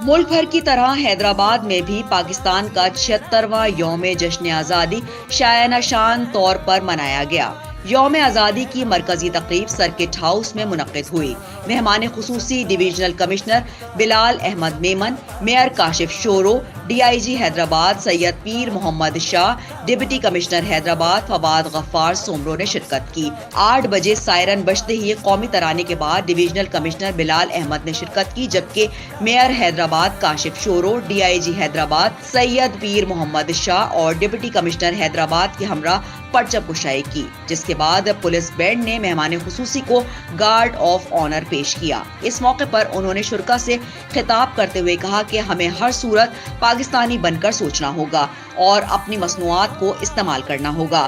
ملک بھر کی طرح حیدرآباد میں بھی پاکستان کا 76واں یوم جشن آزادی شایانہ شان طور پر منایا گیا۔ یوم آزادی کی مرکزی تقریب سرکٹ ہاؤس میں منعقد ہوئی۔ مہمان خصوصی divisional commissioner Bilal Ahmed Memon, mayor Kashif Shoro, D I G Hyderabad Syed Pir Muhammad Shah, deputy commissioner Hyderabad Fawad Ghaffar Soomro نے شرکت کی۔ 8 بجے سائرن بجتے ہی قومی ترانے کے بعد ڈویژنل کمشنر بلال احمد نے شرکت کی، جبکہ mayor Hyderabad Kashif Shoro, D I G Hyderabad Syed Pir Muhammad شاہ اور ڈپٹی کمشنر حیدرآباد کے ہمراہ پرچم کشائی کی، جس کے بعد پولیس بینڈ نے مہمان خصوصی کو گارڈ آف آنر پیش کیا۔ اس موقع پر انہوں نے شرکاء سے خطاب کرتے ہوئے کہا کہ ہمیں ہر صورت پاکستانی بن کر سوچنا ہوگا اور اپنی مصنوعات کو استعمال کرنا ہوگا۔